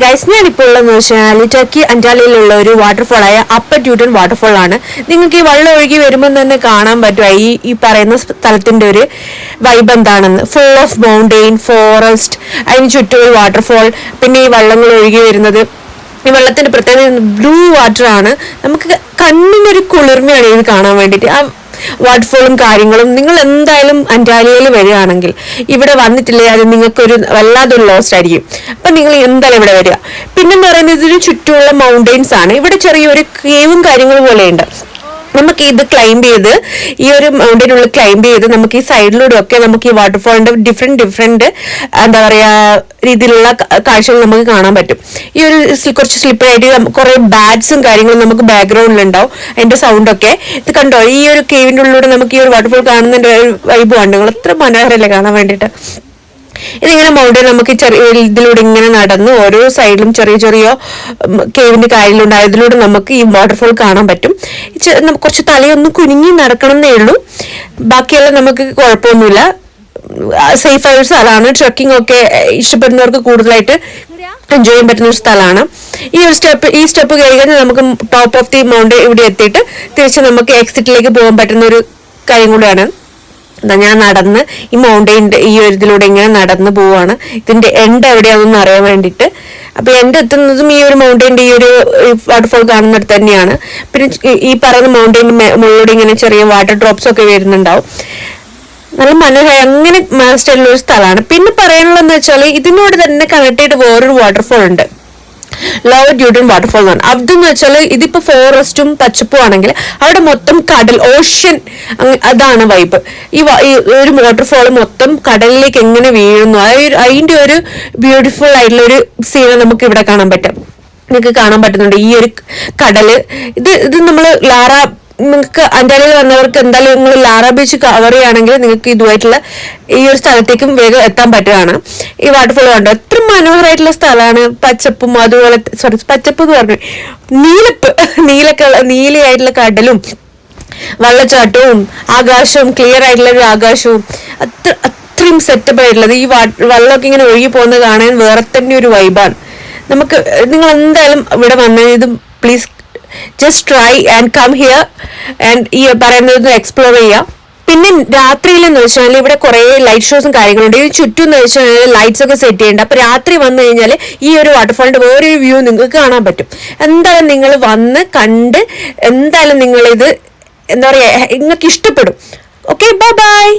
Guys, ഞാനിപ്പോൾ ഉള്ളതെന്ന് വെച്ചാൽ ടർക്കി അന്റാലിയയിലുള്ള ഒരു വാട്ടർഫോളായ അപ്പർ ട്യൂട്ടൺ വാട്ടർഫോൾ ആണ്. നിങ്ങൾക്ക് ഈ വെള്ളം ഒഴുകി വരുമ്പോൾ തന്നെ കാണാൻ പറ്റും ഈ പറയുന്ന സ്ഥലത്തിന്റെ ഒരു വൈബ് എന്താണെന്ന്. ഫുൾ ഓഫ് മൗണ്ടെയിൻ, ഫോറസ്റ്റ്, അതിന് ചുറ്റും ഒരു വാട്ടർഫോൾ, പിന്നെ ഈ വെള്ളങ്ങൾ ഒഴുകി വരുന്നത്. ഈ വെള്ളത്തിന്റെ പ്രത്യേകത ബ്ലൂ വാട്ടർ ആണ്. നമുക്ക് കണ്ണിനൊരു കുളിർമയാണ് ഇത് കാണാൻ വേണ്ടിയിട്ട്. ആ വാട്ടർഫോളും കാര്യങ്ങളും. നിങ്ങൾ എന്തായാലും അന്റാലിയയിൽ വരികയാണെങ്കിൽ, ഇവിടെ വന്നിട്ടില്ലേ, അത് നിങ്ങൾക്കൊരു വല്ലാതൊരു ലോസ്റ്റ് ആയിരിക്കും. അപ്പൊ നിങ്ങൾ എന്തായാലും ഇവിടെ വരിക. പിന്നെന്ന് പറയുന്നത് ഇതിന് ചുറ്റുമുള്ള മൗണ്ടെയിൻസ് ആണ്. ഇവിടെ ചെറിയൊരു കേവും കാര്യങ്ങളും പോലെയുണ്ട്. നമുക്ക് ഇത് ക്ലൈംബ് ചെയ്ത്, ഈ ഒരു മൗണ്ടൈനുള്ളിൽ ക്ലൈംബ് ചെയ്ത് നമുക്ക് ഈ സൈഡിലൂടെ ഒക്കെ നമുക്ക് ഈ വാട്ടർഫോളിന്റെ ഡിഫറെന്റ് എന്താ പറയാ രീതിയിലുള്ള കാഴ്ചകൾ നമുക്ക് കാണാൻ പറ്റും. ഈ ഒരു കുറച്ച് സ്ലിപ്പറായിട്ട് കുറെ ബാറ്റ്സും കാര്യങ്ങളും നമുക്ക് ബാക്ക്ഗ്രൗണ്ടിൽ ഉണ്ടാവും, അതിന്റെ സൗണ്ട് ഒക്കെ. ഇത് കണ്ടോ, ഈ ഒരു കേവിന്റെ ഉള്ളിലൂടെ നമുക്ക് ഈ ഒരു വാട്ടർഫോൾ കാണുന്നതിന്റെ ഒരു വൈബ് കണ്ടോ, എത്ര മനോഹരമല്ലേ കാണാൻ വേണ്ടിയിട്ട്. ഇതിങ്ങനെ മൗണ്ടൻ നമുക്ക് ചെറിയ ഇതിലൂടെ ഇങ്ങനെ നടന്ന് ഓരോ സൈഡിലും ചെറിയ ചെറിയ കേവിന്റെ കാര്യങ്ങളുണ്ട്. അതിലൂടെ നമുക്ക് ഈ വാട്ടർഫോൾ കാണാൻ പറ്റും. കുറച്ച് തലയൊന്നും കുനിങ്ങി നടക്കണം എന്നേ ഉള്ളൂ, ബാക്കിയെല്ലാം നമുക്ക് കുഴപ്പമൊന്നുമില്ല. സേഫ് ആയ ഒരു സ്ഥലമാണ്. ട്രക്കിംഗ് ഒക്കെ ഇഷ്ടപ്പെടുന്നവർക്ക് കൂടുതലായിട്ട് എൻജോയ് ചെയ്യാൻ പറ്റുന്ന ഒരു സ്ഥലമാണ്. ഈ സ്റ്റെപ്പ് കഴിഞ്ഞാൽ നമുക്ക് ടോപ്പ് ഓഫ് ദി മൗണ്ടൻ ഇവിടെ എത്തിയിട്ട് തിരിച്ച് നമുക്ക് എക്സിറ്റിലേക്ക് പോകാൻ പറ്റുന്ന ഒരു കാര്യം കൂടിയാണ്. ഞാൻ നടന്ന് ഈ മൗണ്ടെയിൻ്റെ ഈ ഒരു ഇതിലൂടെ ഇങ്ങനെ നടന്ന് പോവാണ്. ഇതിന്റെ എൻഡ് എവിടെയാണെന്ന് അറിയാൻ വേണ്ടിയിട്ട്. അപ്പൊ എൻഡ് എത്തുന്നതും ഈ ഒരു മൗണ്ടെയിൻ്റെ ഈ ഒരു വാട്ടർഫോൾ കാണുന്നിടത്ത് തന്നെയാണ്. പിന്നെ ഈ പറയുന്ന മൗണ്ടെയിൻ്റെ മുകളിലൂടെ ഇങ്ങനെ ചെറിയ വാട്ടർ ഡ്രോപ്സ് ഒക്കെ വരുന്നുണ്ടാവും. നല്ല മനോഹരം, അങ്ങനെ സ്റ്റൈലുള്ള ഒരു സ്ഥലമാണ്. പിന്നെ പറയാനുള്ളതെന്ന് വെച്ചാൽ ഇതിനോട് തന്നെ കണക്ട് ചെയ്ത് വേറൊരു വാട്ടർഫോൾ ഉണ്ട്, ലോവർ ട്യൂട്ടൺ വാട്ടർഫോൾ എന്നാണ്. അതെന്ന് വെച്ചാൽ ഇതിപ്പോ ഫോറസ്റ്റും പച്ചപ്പും ആണെങ്കിൽ അവിടെ മൊത്തം കടൽ, ഓഷ്യൻ, അതാണ് വൈബ്. ഈ ഒരു വാട്ടർഫോൾ മൊത്തം കടലിലേക്ക് എങ്ങനെ വീഴുന്നു, അതിന്റെ ഒരു ബ്യൂട്ടിഫുൾ ആയിട്ടുള്ള ഒരു സീന നമുക്ക് ഇവിടെ കാണാൻ പറ്റും. നിങ്ങൾക്ക് കാണാൻ പറ്റുന്നുണ്ട് ഈ ഒരു കടല്. ഇത് നമ്മൾ നിങ്ങൾക്ക് അന്റാലിയയിൽ വന്നവർക്ക് എന്തായാലും നിങ്ങൾ ലാറ ബീച്ച് കവർ ചെയ്യുകയാണെങ്കിൽ നിങ്ങൾക്ക് ഇതുമായിട്ടുള്ള ഈ ഒരു സ്ഥലത്തേക്കും വേഗം എത്താൻ പറ്റുകയാണ്. ഈ വാട്ടർഫോൾ കണ്ടോ, എത്ര മനോഹരമായിട്ടുള്ള സ്ഥലമാണ്. പച്ചപ്പും അതുപോലെ പച്ചപ്പ് എന്ന് പറഞ്ഞു നീലയായിട്ടുള്ള കടലും വെള്ളച്ചാട്ടവും ആകാശവും, ക്ലിയർ ആയിട്ടുള്ള ഒരു ആകാശവും, അത്രയും സെറ്റപ്പ് ആയിട്ടുള്ളത്. ഈ വെള്ളമൊക്കെ ഇങ്ങനെ ഒഴുകി പോകുന്നത് കാണാൻ വേറെ തന്നെ ഒരു വൈബാണ്. നിങ്ങൾ എന്തായാലും ഇവിടെ വന്നത് please just try and come here and ഈ പറയുന്നത് എക്സ്പ്ലോർ ചെയ്യാം. പിന്നെ രാത്രിയിലെന്ന് വെച്ചാൽ ഇവിടെ കുറെ ലൈറ്റ് ഷോസും കാര്യങ്ങളുണ്ട്. ഇത് ചുറ്റും എന്ന് വെച്ചാൽ ലൈറ്റ്സ് ഒക്കെ സെറ്റ് ചെയ്യേണ്ട. അപ്പൊ രാത്രി വന്നു കഴിഞ്ഞാൽ ഈ ഒരു വാട്ടർഫോളിന്റെ വേറൊരു വ്യൂ നിങ്ങൾക്ക് കാണാൻ പറ്റും. എന്തായാലും നിങ്ങൾ വന്ന് കണ്ട് എന്തായാലും നിങ്ങൾ ഇത് എന്താ പറയാ നിങ്ങൾക്ക് ഇഷ്ടപ്പെടും. Okay, bye bye.